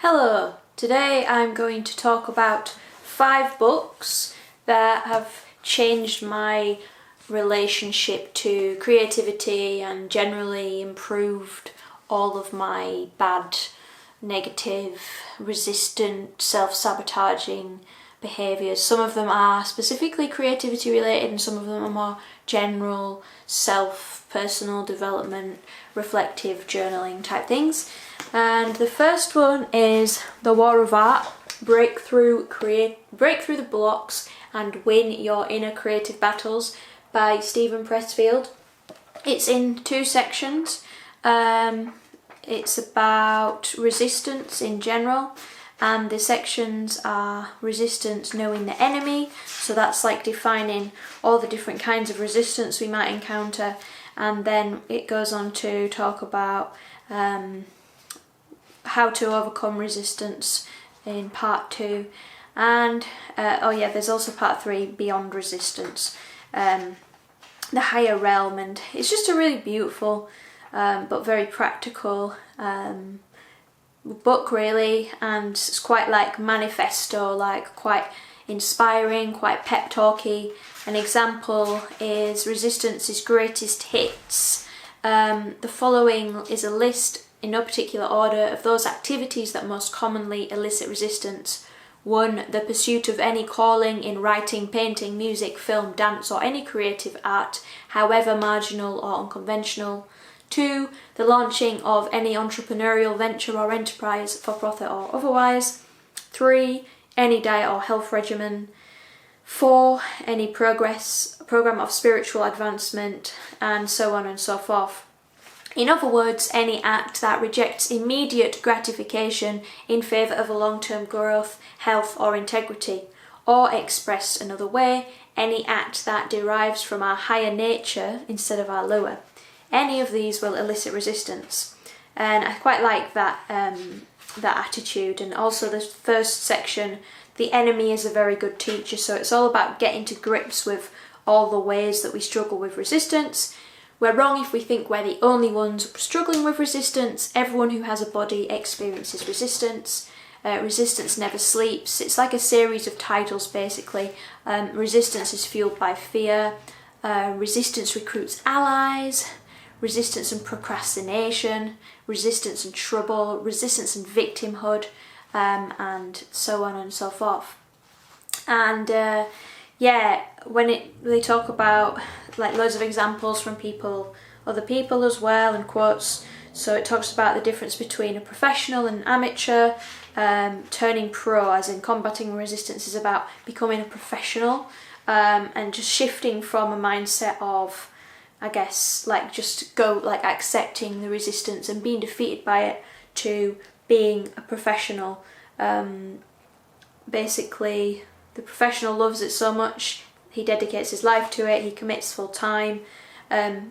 Hello, today I'm going to talk about 5 books that have changed my relationship to creativity and generally improved all of my bad, negative, resistant, self-sabotaging behaviours. Some of them are specifically creativity related and some of them are more general personal development, reflective journaling type things. And the first one is The War of Art, break through the blocks and win your inner creative battles by Pressfield. It's in 2 sections. It's about resistance in general, and the sections are resistance, knowing the enemy, so that's like defining all the different kinds of resistance we might encounter, and then it goes on to talk about how to overcome resistance in part 2, and there's also part 3, beyond resistance, the higher realm. And it's just a really beautiful but very practical book really, and it's quite like manifesto, like quite inspiring, quite pep talky. An example is Resistance's greatest hits. The following is a list in no particular order of those activities that most commonly elicit resistance. 1. The pursuit of any calling in writing, painting, music, film, dance, or any creative art, however marginal or unconventional. 2. The launching of any entrepreneurial venture or enterprise, for profit or otherwise. 3. Any diet or health regimen. 4. Any program of spiritual advancement, and so on and so forth. In other words, any act that rejects immediate gratification in favour of a long-term growth, health or integrity. Or expressed another way, any act that derives from our higher nature instead of our lower. Any of these will elicit resistance. And I quite like that attitude. And also the first section, the enemy is a very good teacher. So it's all about getting to grips with all the ways that we struggle with resistance. We're wrong if we think we're the only ones struggling with resistance. Everyone who has a body experiences resistance. Resistance never sleeps. It's like a series of titles basically. Resistance is fueled by fear. Resistance recruits allies. Resistance and procrastination. Resistance and trouble. Resistance and victimhood. And so on and so forth. And when they talk about like loads of examples from other people as well, and quotes. So it talks about the difference between a professional and an amateur. Turning pro, as in combating resistance, is about becoming a professional, and just shifting from a mindset of, I guess, like just accepting the resistance and being defeated by it, to being a professional. Basically, the professional loves it so much, he dedicates his life to it, he commits full time.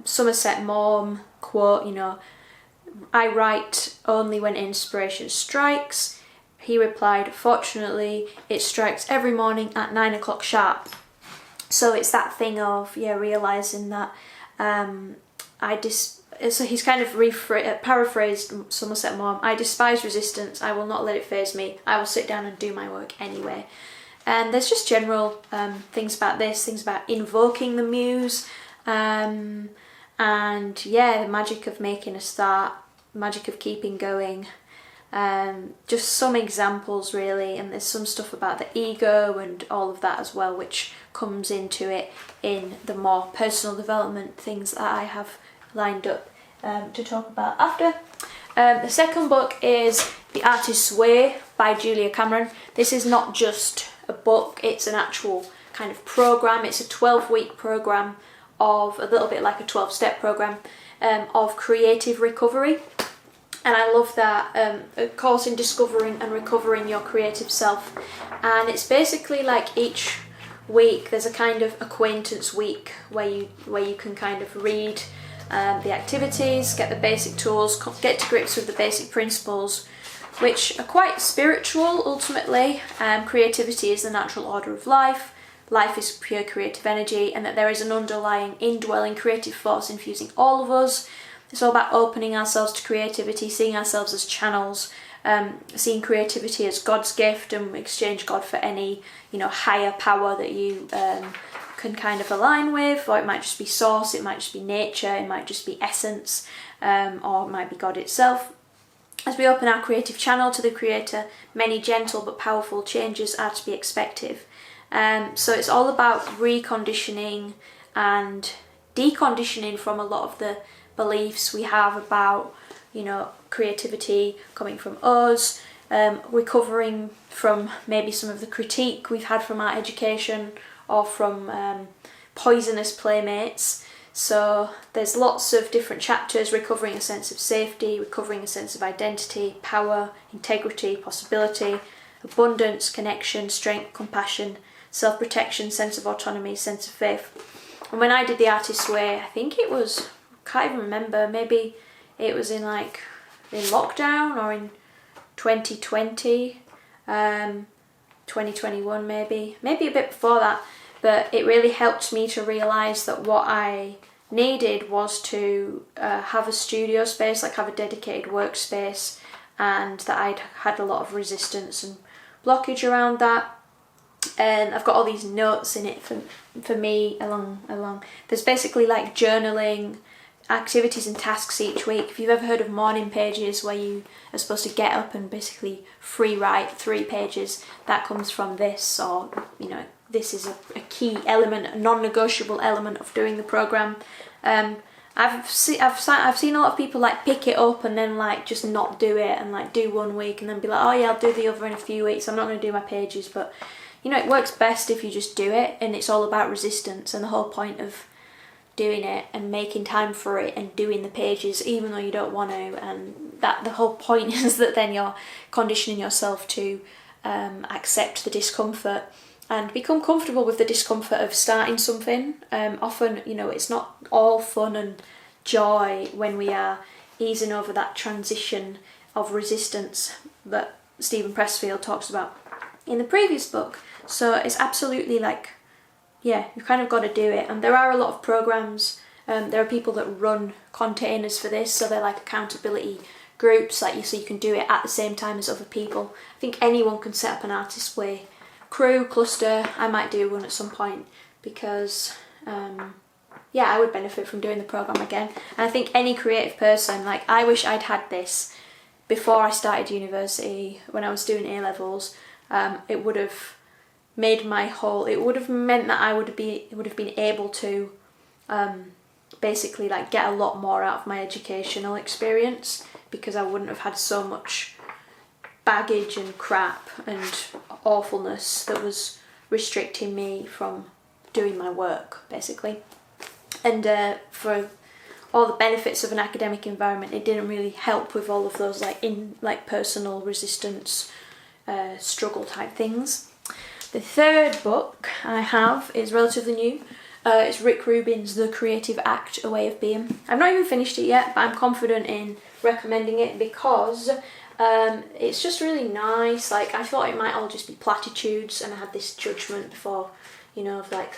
Somerset Maugham quote, I write only when inspiration strikes. He replied, fortunately, it strikes every morning at 9 o'clock sharp. So it's that thing of, realising that so he's kind of paraphrased Somerset Maugham, I despise resistance, I will not let it faze me, I will sit down and do my work anyway. And there's just general things about this, things about invoking the muse, and the magic of making a start, magic of keeping going. Just some examples really, and there's some stuff about the ego and all of that as well, which comes into it in the more personal development things that I have lined up to talk about after. The second book is The Artist's Way by Julia Cameron. This is not just a book, it's an actual kind of program. It's a 12-week program of, a little bit like a 12-step program, of creative recovery. And I love that, a course in discovering and recovering your creative self. And it's basically like each week there's a kind of acquaintance week where you can kind of read the activities, get the basic tools, get to grips with the basic principles, which are quite spiritual ultimately. Creativity is the natural order of life. Life is pure creative energy, and that there is an underlying indwelling creative force infusing all of us. It's all about opening ourselves to creativity, seeing ourselves as channels, seeing creativity as God's gift, and exchange God for any, you know, higher power that you can kind of align with, or it might just be source, it might just be nature, it might just be essence, or it might be God itself. As we open our creative channel to the Creator, many gentle but powerful changes are to be expected. So it's all about reconditioning and deconditioning from a lot of the beliefs we have about, you know, creativity coming from us, recovering from maybe some of the critique we've had from our education or from poisonous playmates. So there's lots of different chapters: recovering a sense of safety, recovering a sense of identity, power, integrity, possibility, abundance, connection, strength, compassion, self-protection, sense of autonomy, sense of faith. And when I did The Artist's Way, I think it was, can't even remember, maybe it was in lockdown or in 2020, 2021 maybe a bit before that, but it really helped me to realise that what I needed was to have a studio space, like have a dedicated workspace, and that I'd had a lot of resistance and blockage around that. And I've got all these notes in it for me along. There's basically like journaling, activities and tasks each week. If you've ever heard of morning pages, where you are supposed to get up and basically free write 3 pages, that comes from this. Or, you know, this is a key element, a non-negotiable element of doing the program. I've seen a lot of people like pick it up and then like just not do it, and like do 1 week and then be like, oh yeah, I'll do the other in a few weeks, I'm not going to do my pages. But you know, it works best if you just do it, and it's all about resistance. And the whole point of doing it and making time for it and doing the pages even though you don't want to, and that the whole point is that then you're conditioning yourself to accept the discomfort and become comfortable with the discomfort of starting something. Often, you know, it's not all fun and joy when we are easing over that transition of resistance that Stephen Pressfield talks about in the previous book. So it's absolutely like, yeah, you've kind of got to do it. And there are a lot of programs, there are people that run containers for this, so they're like accountability groups, like so you can do it at the same time as other people. I think anyone can set up an Artist's Way crew, cluster. I might do one at some point because yeah, I would benefit from doing the program again. And I think any creative person, like I wish I'd had this before I started university, when I was doing A-levels. It would have made it would have meant that I would have been able to basically like get a lot more out of my educational experience, because I wouldn't have had so much baggage and crap and awfulness that was restricting me from doing my work, basically. And for all the benefits of an academic environment, it didn't really help with all of those like personal resistance, struggle type things. The third book I have is relatively new. It's Rick Rubin's The Creative Act, A Way of Being. I've not even finished it yet, but I'm confident in recommending it because it's just really nice. Like, I thought it might all just be platitudes, and I had this judgment before, you know, of like,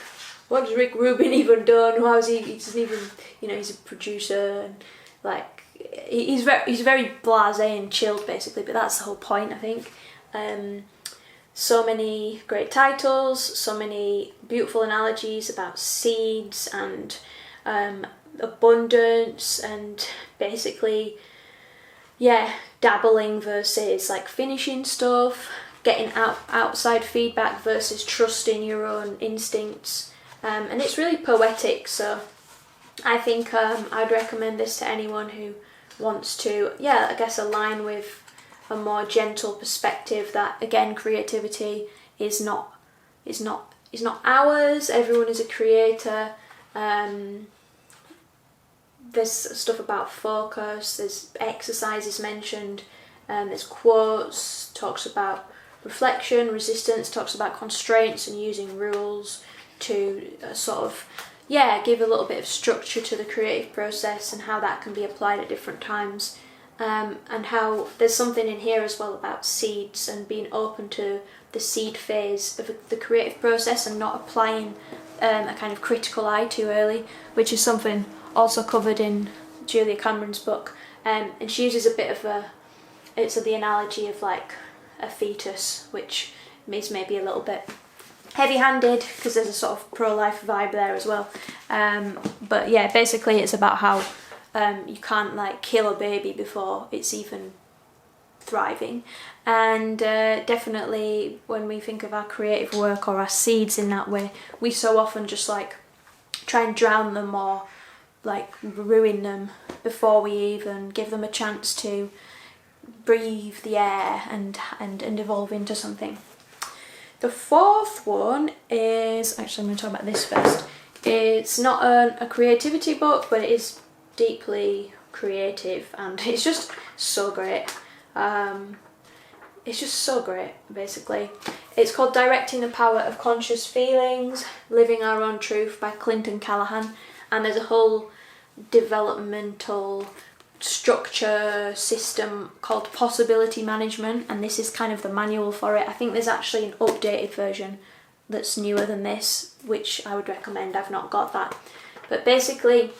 what has Rick Rubin even done? How is he doesn't even, you know, he's a producer, and like he's very blasé and chilled basically, but that's the whole point, I think. So many great titles, so many beautiful analogies about seeds and abundance, and basically, yeah, dabbling versus like finishing stuff, getting outside feedback versus trusting your own instincts, and it's really poetic. So I think I'd recommend this to anyone who wants to, yeah, I guess align with a more gentle perspective that, again, creativity is not ours. Everyone is a creator. There's stuff about focus, there's exercises mentioned, there's quotes, talks about reflection, resistance, talks about constraints and using rules to sort of, yeah, give a little bit of structure to the creative process and how that can be applied at different times. And how there's something in here as well about seeds and being open to the seed phase of the creative process and not applying a kind of critical eye too early, which is something also covered in Julia Cameron's book. And she uses a bit of it's the analogy of like a fetus, which is maybe a little bit heavy-handed because there's a sort of pro-life vibe there as well. But yeah, basically it's about how you can't like kill a baby before it's even thriving. And definitely when we think of our creative work or our seeds in that way, we so often just like try and drown them or like ruin them before we even give them a chance to breathe the air and evolve into something. The fourth one is, actually I'm going to talk about this first. It's not a creativity book, but it is deeply creative and it's just so great. It's just so great, basically. It's called Directing the Power of Conscious Feelings, Living Our Own Truth by Callahan, and there's a whole developmental structure system called possibility management, and this is kind of the manual for it. I think there's actually an updated version that's newer than this, which I would recommend. I've not got that, but basically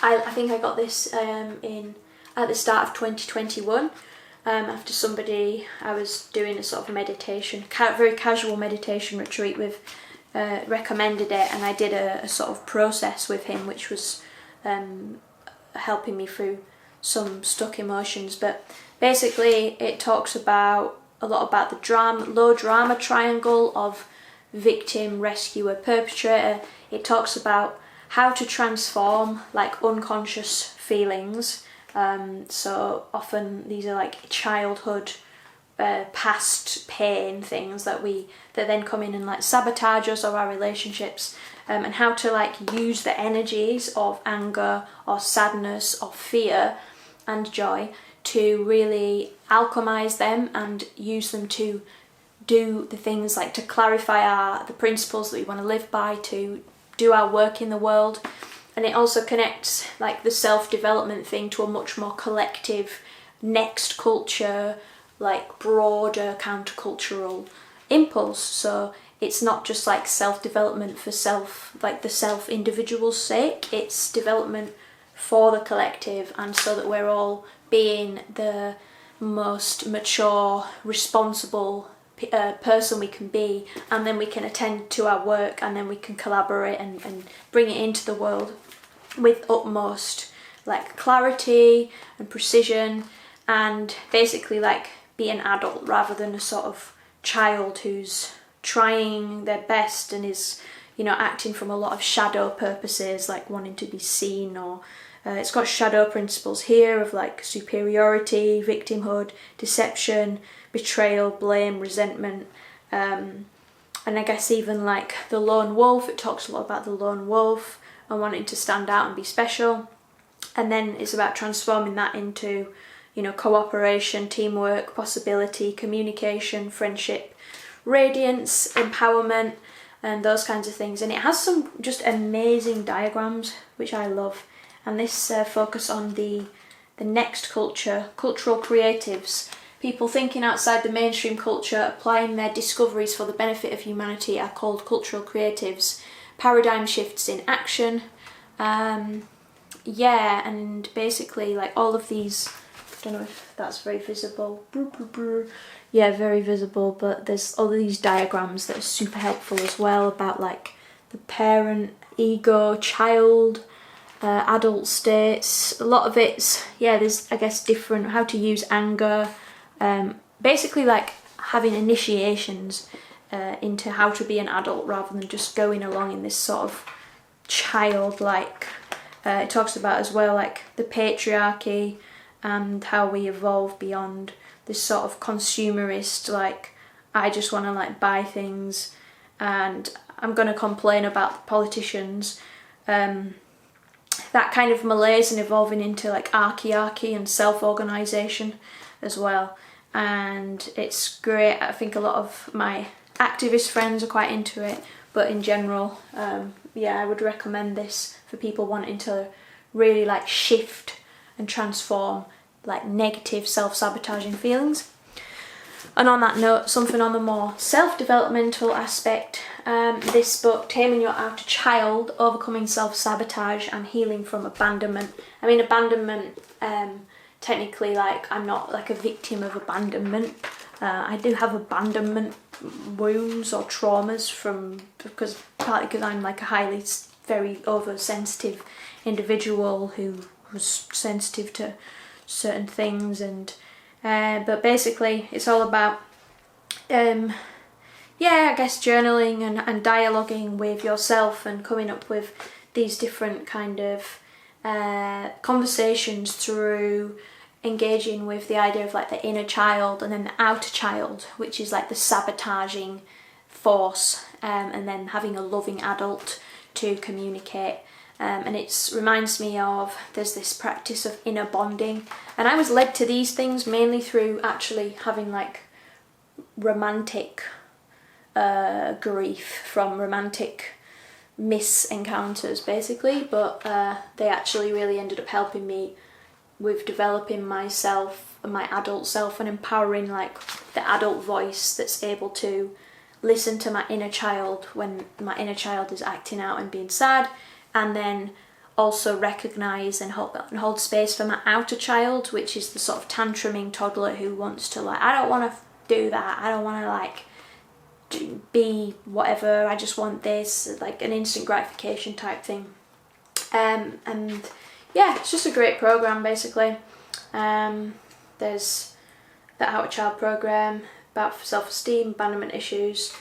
I think I got this at the start of 2021 after I was doing a sort of meditation, very casual meditation retreat with recommended it, and I did a sort of process with him which was helping me through some stuck emotions. But basically it talks about a lot about the low drama triangle of victim, rescuer, perpetrator. It talks about how to transform like unconscious feelings. So often these are like childhood past pain things that then come in and like sabotage us or our relationships, and how to like use the energies of anger or sadness or fear and joy to really alchemize them and use them to do the things like to clarify the principles that we want to live by, to do our work in the world. And it also connects like the self-development thing to a much more collective next culture, like broader countercultural impulse. So it's not just like self-development for the self-individual's sake, it's development for the collective, and so that we're all being the most mature, responsible person we can be, and then we can attend to our work, and then we can collaborate and bring it into the world with utmost like clarity and precision, and basically like be an adult rather than a sort of child who's trying their best and is, you know, acting from a lot of shadow purposes, like wanting to be seen, or it's got shadow principles here of like superiority, victimhood, deception, betrayal, blame, resentment, and I guess even like the lone wolf. It talks a lot about the lone wolf and wanting to stand out and be special, and then it's about transforming that into, you know, cooperation, teamwork, possibility, communication, friendship, radiance, empowerment, and those kinds of things. And it has some just amazing diagrams which I love, and this focus on the next culture, cultural creatives, people thinking outside the mainstream culture, applying their discoveries for the benefit of humanity, are called cultural creatives. Paradigm shifts in action, yeah, and basically like all of these, I don't know if that's very visible, yeah, very visible, but there's all of these diagrams that are super helpful as well about like the parent, ego, child, adult states. A lot of it's, yeah, there's I guess different, how to use anger, basically like having initiations into how to be an adult rather than just going along in this sort of childlike. It talks about as well like the patriarchy and how we evolve beyond this sort of consumerist, like I just want to like buy things and I'm going to complain about the politicians, that kind of malaise, and evolving into like archiarchy and self-organisation as well. And it's great. I think a lot of my activist friends are quite into it, but in general, yeah, I would recommend this for people wanting to really like shift and transform like negative self-sabotaging feelings. And on that note, something on the more self-developmental aspect, this book, Taming Your Outer Child, Overcoming Self-Sabotage and Healing from Abandonment. I mean, abandonment, to technically, like, I'm not like a victim of abandonment. I do have abandonment wounds or traumas partly because I'm like a very oversensitive individual who was sensitive to certain things, and but basically it's all about I guess journaling and dialoguing with yourself and coming up with these different kind of conversations through engaging with the idea of like the inner child and then the outer child, which is like the sabotaging force, and then having a loving adult to communicate. And it reminds me of, there's this practice of inner bonding, and I was led to these things mainly through actually having like romantic grief from romantic encounters basically, but they actually really ended up helping me with developing myself and my adult self and empowering like the adult voice that's able to listen to my inner child when my inner child is acting out and being sad, and then also recognise and hold space for my outer child, which is the sort of tantruming toddler who wants to like, I don't want to do that, I don't want to like be whatever, I just want this, like an instant gratification type thing. And yeah, it's just a great program basically. There's the Outer Child program about self-esteem, abandonment issues,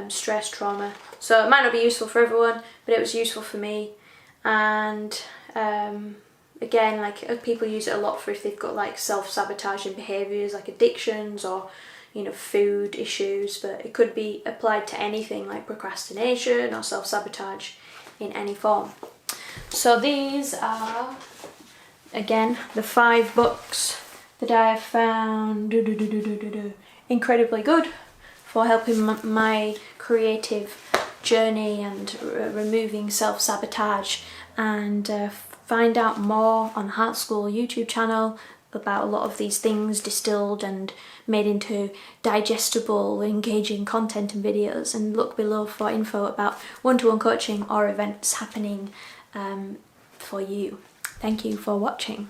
stress, trauma. So it might not be useful for everyone, but it was useful for me. And again, like people use it a lot for if they've got like self-sabotaging behaviours like addictions or food issues, but it could be applied to anything like procrastination or self-sabotage in any form. So these are, again, the 5 books that I have found incredibly good for helping my creative journey and removing self-sabotage. And find out more on the Heart School YouTube channel about a lot of these things distilled and made into digestible, engaging content and videos, and look below for info about one-to-one coaching or events happening for you. Thank you for watching.